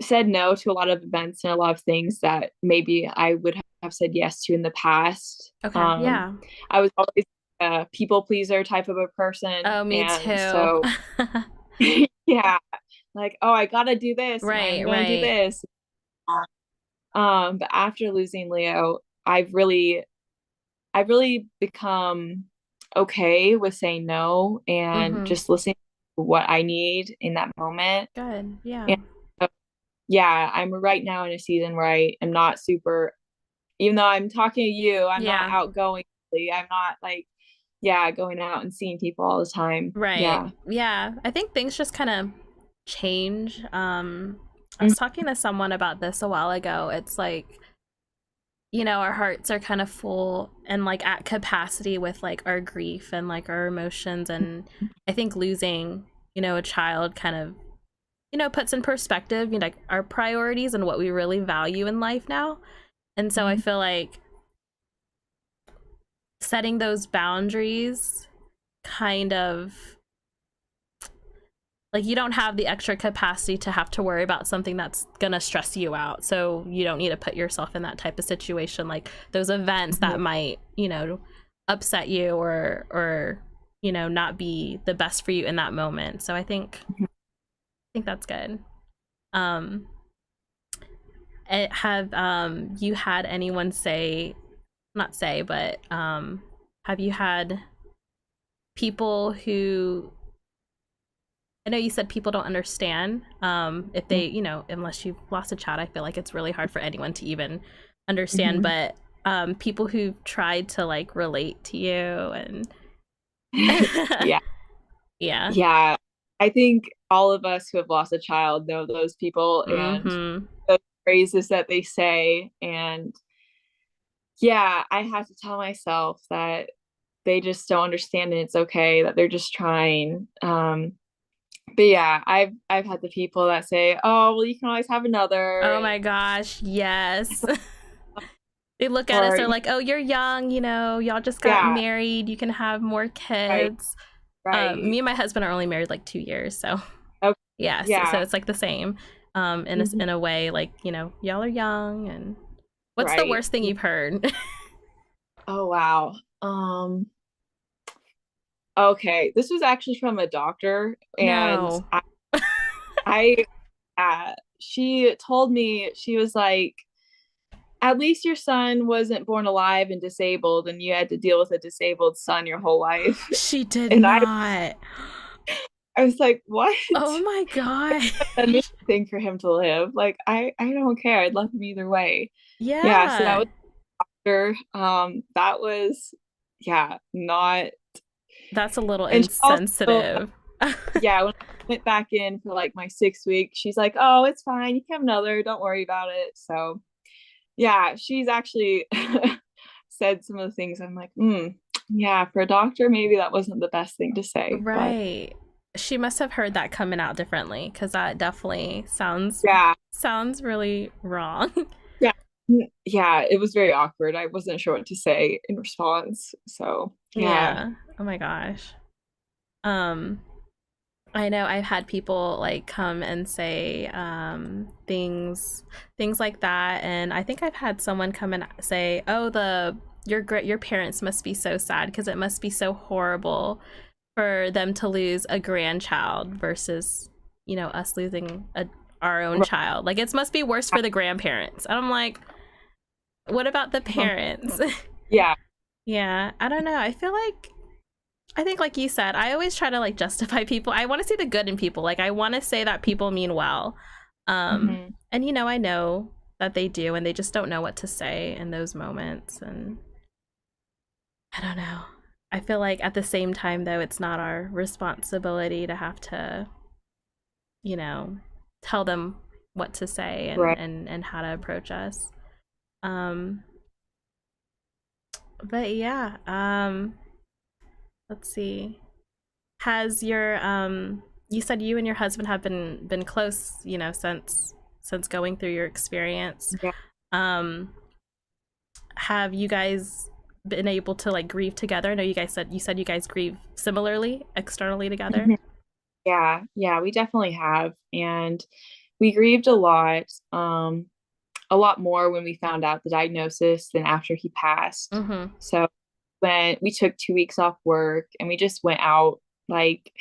[SPEAKER 1] said no to a lot of events and a lot of things that maybe I would have said yes to in the past.
[SPEAKER 2] Okay. Yeah.
[SPEAKER 1] I was always a people pleaser type of a person,
[SPEAKER 2] Oh, me
[SPEAKER 1] and
[SPEAKER 2] too.
[SPEAKER 1] so yeah, like, oh, I gotta do this and I'm
[SPEAKER 2] Right,
[SPEAKER 1] gonna do
[SPEAKER 2] right.
[SPEAKER 1] this. But after losing Leo, I've really become okay with saying no and
[SPEAKER 2] Mm-hmm.
[SPEAKER 1] just listening to what I need in that moment.
[SPEAKER 2] Good.
[SPEAKER 1] And
[SPEAKER 2] Yeah.
[SPEAKER 1] so, yeah, I'm right now in a season where I am not super, even though I'm talking to you, I'm not
[SPEAKER 2] Yeah.
[SPEAKER 1] outgoing. I'm not like, yeah, going out and seeing people all the time.
[SPEAKER 2] Right.
[SPEAKER 1] Yeah.
[SPEAKER 2] Yeah. I think things just kind of change. I
[SPEAKER 1] Mhm.
[SPEAKER 2] was talking to someone about this a while ago. It's like, you know, our hearts are kind of full and like at capacity with like our grief and like our emotions. And I think losing, you know, a child kind of, you know, puts in perspective, you know, like our priorities and what we really value in life now. And so I
[SPEAKER 1] Mhm.
[SPEAKER 2] feel like setting those boundaries kind of like you don't have the extra capacity to have to worry about something that's gonna stress you out, so you don't need to put yourself in that type of situation, like those events
[SPEAKER 1] Mhm.
[SPEAKER 2] that might, you know, upset you or not be the best for you in that moment. So I think that's good. Um, have you had anyone say, not say, but have you had people who, I know you said people don't understand if they, unless you've lost a child, I feel like it's really hard for anyone to even understand,
[SPEAKER 1] Mhm.
[SPEAKER 2] but people who've tried to like relate to you and
[SPEAKER 1] Yeah.
[SPEAKER 2] yeah.
[SPEAKER 1] Yeah. I think all of us who have lost a child know those people and
[SPEAKER 2] Mm-hmm.
[SPEAKER 1] the phrases that they say. And yeah, I have to tell myself that they just don't understand and it's okay, that they're just trying. But yeah, I've had the people that say, "Oh, well, you can always have another,"
[SPEAKER 2] Oh
[SPEAKER 1] and
[SPEAKER 2] my gosh, yes. They look at us,
[SPEAKER 1] or
[SPEAKER 2] they're like, oh, you're young, y'all just got
[SPEAKER 1] yeah,
[SPEAKER 2] married, you can have more
[SPEAKER 1] right,
[SPEAKER 2] kids.
[SPEAKER 1] right.
[SPEAKER 2] Me and my husband are only married like 2 years, so
[SPEAKER 1] Okay,
[SPEAKER 2] yes, so
[SPEAKER 1] yeah,
[SPEAKER 2] it's like the same.
[SPEAKER 1] mhm,
[SPEAKER 2] In a way, like, y'all are young. And what's the
[SPEAKER 1] right.
[SPEAKER 2] worst thing you've heard?
[SPEAKER 1] Oh wow. Okay, this was actually from a doctor, and
[SPEAKER 2] No.
[SPEAKER 1] I she told me, she was like, at least your son wasn't born alive and disabled, and you had to deal with a disabled son your whole life.
[SPEAKER 2] She did
[SPEAKER 1] And
[SPEAKER 2] not.
[SPEAKER 1] I was like, what?
[SPEAKER 2] Oh my gosh.
[SPEAKER 1] Anything for him to live. Like, I don't care. I'd love him either way. Yeah, so that
[SPEAKER 2] Yeah.
[SPEAKER 1] was after. That was, yeah, not.
[SPEAKER 2] That's a little
[SPEAKER 1] And she also,
[SPEAKER 2] insensitive.
[SPEAKER 1] yeah, when I went back in for like my 6 week, she's like, "Oh, it's fine. You can have another. Don't worry about it." So yeah, she's actually said some of the things. I'm like, yeah, for a doctor, maybe that wasn't the best thing to say, but
[SPEAKER 2] Right. She must have heard that coming out differently, because that definitely
[SPEAKER 1] yeah,
[SPEAKER 2] sounds really wrong.
[SPEAKER 1] yeah, yeah, it was very awkward. I wasn't sure what to say in response. So yeah,
[SPEAKER 2] Yeah. Oh my gosh. Um, I know I've had people like come and say things like that, and I think I've had someone come and say, "Oh, your parents must be so sad because it must be so horrible for them to lose a grandchild versus, us losing our own child. Like it must be worse for the grandparents." And I'm like, "What about the parents?"
[SPEAKER 1] yeah,
[SPEAKER 2] Yeah, I don't know. I think like you said, I always try to like justify people. I want to see the good in people. Like I want to say that people mean well.
[SPEAKER 1] hmm
[SPEAKER 2] And I know that they do, and they just don't know what to say in those moments. And I don't know. I feel like at the same time though, it's not our responsibility to have to, you know, tell them what to say and
[SPEAKER 1] right.
[SPEAKER 2] and how to approach us. Um but yeah, let's see. Has your you said you and your husband have been close, since going through your experience.
[SPEAKER 1] Yeah.
[SPEAKER 2] Um have you guys been able to like grieve together? I know you said you guys grieve similarly externally together.
[SPEAKER 1] Mhm. Yeah, yeah, we definitely have, and we grieved a lot more when we found out the diagnosis than after he passed.
[SPEAKER 2] Mhm.
[SPEAKER 1] So when we took 2 weeks off work and we just went out like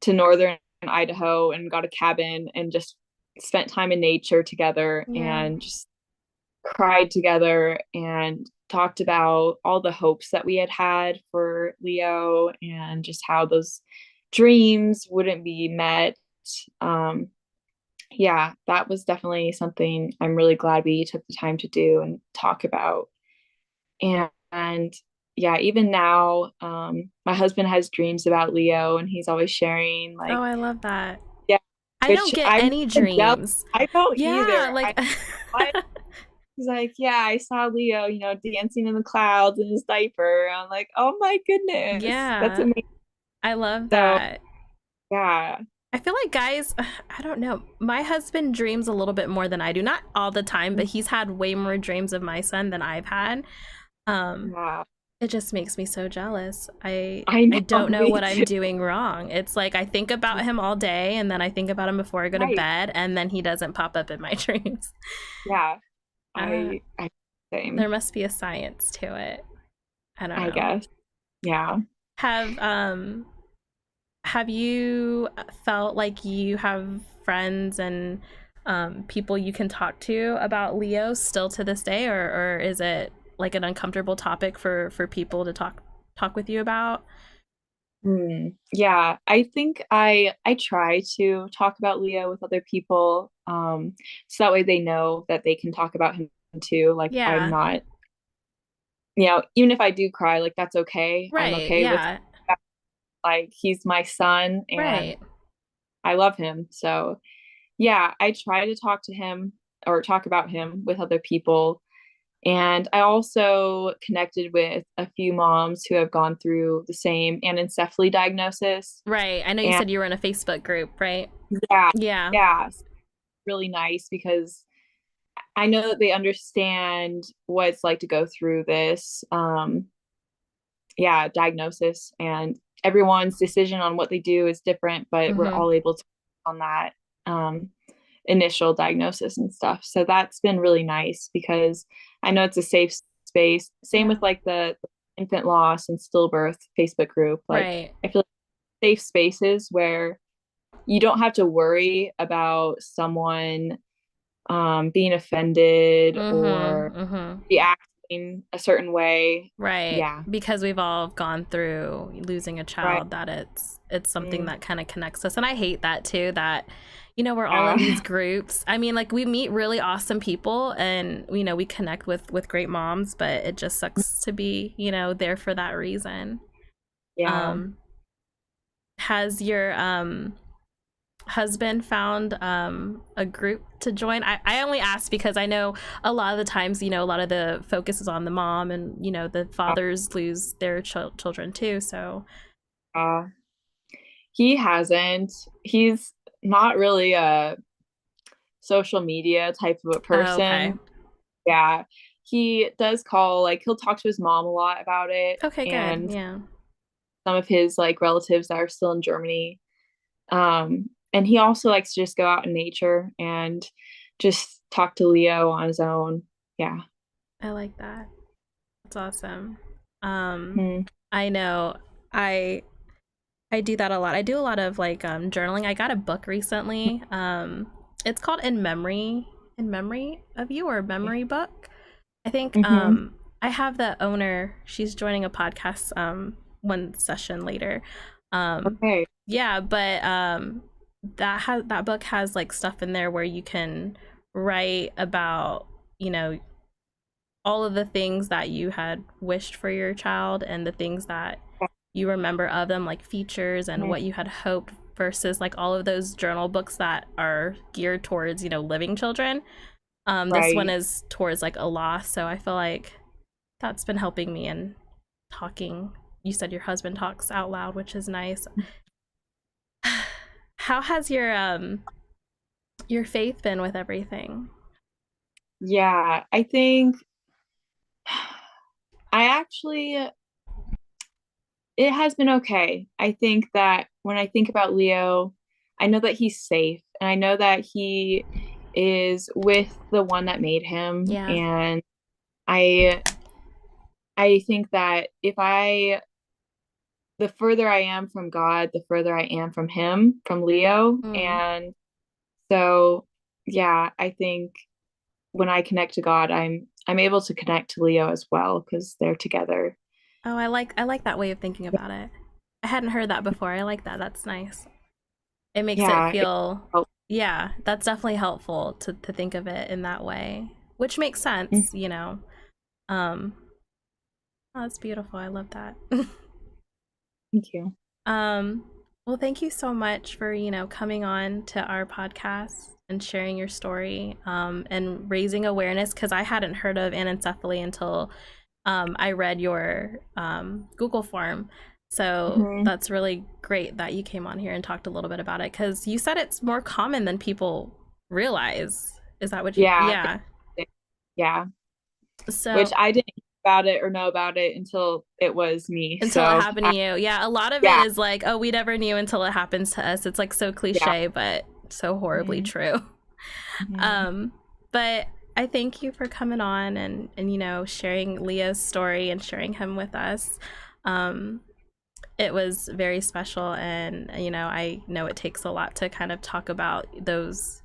[SPEAKER 1] to northern Idaho and got a cabin and just spent time in nature together
[SPEAKER 2] Yeah.
[SPEAKER 1] and just cried together and talked about all the hopes that we had had for Leo and just how those dreams wouldn't be met. Um, yeah, that was definitely something I'm really glad we took the time to do and talk about. And yeah, even now, my husband has dreams about Leo and he's always sharing,
[SPEAKER 2] Oh,
[SPEAKER 1] like,
[SPEAKER 2] I love that.
[SPEAKER 1] yeah,
[SPEAKER 2] I don't
[SPEAKER 1] which
[SPEAKER 2] get
[SPEAKER 1] I'm
[SPEAKER 2] any
[SPEAKER 1] jealous.
[SPEAKER 2] dreams.
[SPEAKER 1] I don't
[SPEAKER 2] Yeah,
[SPEAKER 1] either.
[SPEAKER 2] like
[SPEAKER 1] I he's like, yeah, I saw Leo, dancing in the clouds in his diaper. I'm like, oh my goodness, that's
[SPEAKER 2] yeah,
[SPEAKER 1] amazing.
[SPEAKER 2] I love
[SPEAKER 1] So
[SPEAKER 2] that.
[SPEAKER 1] yeah,
[SPEAKER 2] I feel like guys, I don't know. My husband dreams a little bit more than I do. Not all the time, but he's had way more dreams of my son than I've had. Um,
[SPEAKER 1] yeah,
[SPEAKER 2] it just makes me so jealous.
[SPEAKER 1] I
[SPEAKER 2] I
[SPEAKER 1] know,
[SPEAKER 2] don't know
[SPEAKER 1] me
[SPEAKER 2] what I'm
[SPEAKER 1] too.
[SPEAKER 2] doing wrame. It's like I think about him all day, and then I think about him before I go to
[SPEAKER 1] Right.
[SPEAKER 2] bed, and then he doesn't pop up in my dreams.
[SPEAKER 1] Yeah,
[SPEAKER 2] Uh,
[SPEAKER 1] I
[SPEAKER 2] there
[SPEAKER 1] same,
[SPEAKER 2] must be a science to it. I don't
[SPEAKER 1] I
[SPEAKER 2] know.
[SPEAKER 1] guess. Yeah.
[SPEAKER 2] Have have you felt like you have friends and people you can talk to about Leo still to this day, or is it like an uncomfortable topic for people to talk with you about?
[SPEAKER 1] Yeah, I think I try to talk about Leo with other people, so that way they know that they can talk about him too. Like I'm
[SPEAKER 2] Yeah.
[SPEAKER 1] not, even if I do cry, like that's okay. I'm
[SPEAKER 2] Right.
[SPEAKER 1] okay with
[SPEAKER 2] Yeah.
[SPEAKER 1] that. Like he's my son and
[SPEAKER 2] Right.
[SPEAKER 1] I love him. So yeah, I try to talk to him or talk about him with other people. And I also connected with a few moms who have gone through the same anencephaly diagnosis.
[SPEAKER 2] Right. I know you
[SPEAKER 1] And
[SPEAKER 2] said you were in a Facebook group, right?
[SPEAKER 1] yeah,
[SPEAKER 2] Yeah.
[SPEAKER 1] yeah, really nice because I know that they understand what it's like to go through this, diagnosis, and everyone's decision on what they do is different, but we're
[SPEAKER 2] Mhm.
[SPEAKER 1] all able to on that um, initial diagnosis and stuff. So that's been really nice because I know it's a safe space. Same
[SPEAKER 2] Yeah.
[SPEAKER 1] with like the infant loss and stillbirth Facebook group. Like
[SPEAKER 2] Right.
[SPEAKER 1] I feel like safe spaces where you don't have to worry about someone being offended
[SPEAKER 2] Mhm.
[SPEAKER 1] or
[SPEAKER 2] Mhm.
[SPEAKER 1] reacting a certain way.
[SPEAKER 2] Right.
[SPEAKER 1] Yeah,
[SPEAKER 2] Because we've all gone through losing a
[SPEAKER 1] right.
[SPEAKER 2] child, that it's something
[SPEAKER 1] Mm,
[SPEAKER 2] that kind of connects us. And I hate that too, that we're all in these
[SPEAKER 1] yeah.
[SPEAKER 2] groups. I mean, like we meet really awesome people and we connect with great moms, but it just sucks to be, there for that reason.
[SPEAKER 1] Yeah.
[SPEAKER 2] Um has your husband found a group to join? I only asked because I know a lot of the times, a lot of the focus is on the mom and, the fathers lose their children too. So,
[SPEAKER 1] Uh, he hasn't. He's not really a social media type of a
[SPEAKER 2] oh, okay.
[SPEAKER 1] person. Yeah. He does call, like, he'll talk to his mom a lot about it
[SPEAKER 2] Okay, good.
[SPEAKER 1] and
[SPEAKER 2] Yeah.
[SPEAKER 1] some of his like relatives that are still in Germany. And he also likes to just go out in nature and just talk to Leo on his own. Yeah.
[SPEAKER 2] I like that. That's awesome.
[SPEAKER 1] Hmm.
[SPEAKER 2] I know I I do that a lot. I do a lot of like journaling. I got a book recently. It's called In Memory of You, or Memory Book. I think
[SPEAKER 1] Mm-hmm.
[SPEAKER 2] I have the owner. She's joining a podcast one session later. Um
[SPEAKER 1] Okay.
[SPEAKER 2] yeah, but that book has like stuff in there where you can write about, you know, all of the things that you had wished for your child and the things that you remember of them, like features and what you had hoped, versus like all of those journal books that are geared towards, living children. This one
[SPEAKER 1] Right.
[SPEAKER 2] is towards like a loss. So I feel like that's been helping me in talking. You said your husband talks out loud, which is nice. How has your faith been with everything?
[SPEAKER 1] Yeah. I think I actually, it has been okay. I think that when I think about Leo, I know that he's safe and I know that he is with the one that made him.
[SPEAKER 2] Yeah.
[SPEAKER 1] And I I think that the further I am from God, the further I am from him, from Leo.
[SPEAKER 2] Mm.
[SPEAKER 1] And so yeah, I think when I connect to God, I'm able to connect to Leo as well because they're together.
[SPEAKER 2] Oh, I like that way of thinking about it. I hadn't heard that before. I like that. That's nice. It makes it
[SPEAKER 1] Yeah.
[SPEAKER 2] feel,
[SPEAKER 1] Oh,
[SPEAKER 2] yeah, that's definitely helpful to think of it in that way, which makes
[SPEAKER 1] mm,
[SPEAKER 2] sense. Um, oh, that's beautiful. I love that.
[SPEAKER 1] thank you.
[SPEAKER 2] Um, well, thank you so much for, coming on to our podcast and sharing your story, and raising awareness, because I hadn't heard of anencephaly until I read your Google form. So
[SPEAKER 1] Mhm.
[SPEAKER 2] that's really great that you came on here and talked a little bit about it, because you said it's more common than people realize. Is that what you?
[SPEAKER 1] Yeah.
[SPEAKER 2] Yeah.
[SPEAKER 1] Yeah. Which
[SPEAKER 2] So
[SPEAKER 1] I didn't hear about it or know about it until it was me.
[SPEAKER 2] until it
[SPEAKER 1] So
[SPEAKER 2] happened to you. Yeah, a lot of it
[SPEAKER 1] yeah,
[SPEAKER 2] is like, oh, we never knew until it happens to us. It's like so
[SPEAKER 1] yeah.
[SPEAKER 2] cliche, but so horribly
[SPEAKER 1] Mhm.
[SPEAKER 2] true.
[SPEAKER 1] Mhm.
[SPEAKER 2] Um, but I thank you for coming on and sharing Leo's story and sharing him with us. Um, it was very special. And, I know it takes a lot to kind of talk about those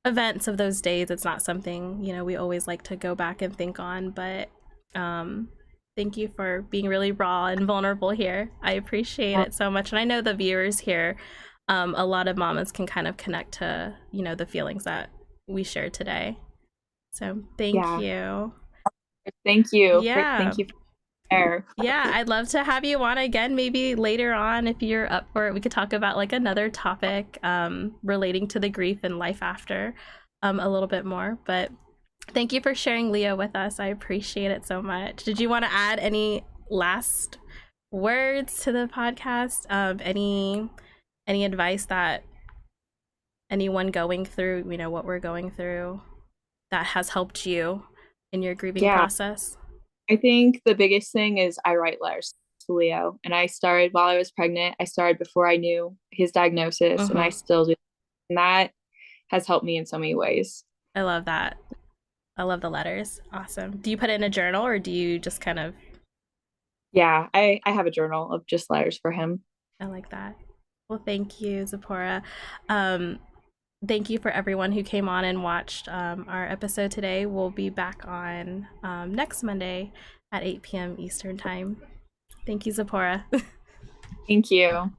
[SPEAKER 2] events of those days. It's not something, we always like to go back and think on, but um, thank you for being really raw and vulnerable here. I appreciate
[SPEAKER 1] Um,
[SPEAKER 2] it so much. And I know the viewers here, a lot of mamas can kind of connect to, the feelings that we shared today. So thank
[SPEAKER 1] yeah.
[SPEAKER 2] you.
[SPEAKER 1] Thank you.
[SPEAKER 2] Yeah.
[SPEAKER 1] Thank you for there.
[SPEAKER 2] Yeah, I'd love to have you on again, maybe later on if you're up for it. We could talk about like another topic relating to the grief and life after a little bit more. But thank you for sharing Leo with us. I appreciate it so much. Did you want to add any last words to the podcast? Any advice that anyone going through, what we're going through, that has helped you in your grieving
[SPEAKER 1] Yeah.
[SPEAKER 2] process?
[SPEAKER 1] I think the biggest thing is I write letters to Leo, and I started while I was pregnant. I started before I knew his diagnosis, and I
[SPEAKER 2] Mm-hmm.
[SPEAKER 1] still do. And that has helped me in so many ways.
[SPEAKER 2] I love that. I love the letters. Awesome. Do you put it in a journal or do you just kind of?
[SPEAKER 1] Yeah, I have a journal of just letters for him.
[SPEAKER 2] I like that. Well, thank you, Zipporah. Um, Thank you for everyone who came on and watched our episode today. We'll be back on next Monday at 8 p.m. Eastern Time. Thank you, Zipporah.
[SPEAKER 1] Thank you.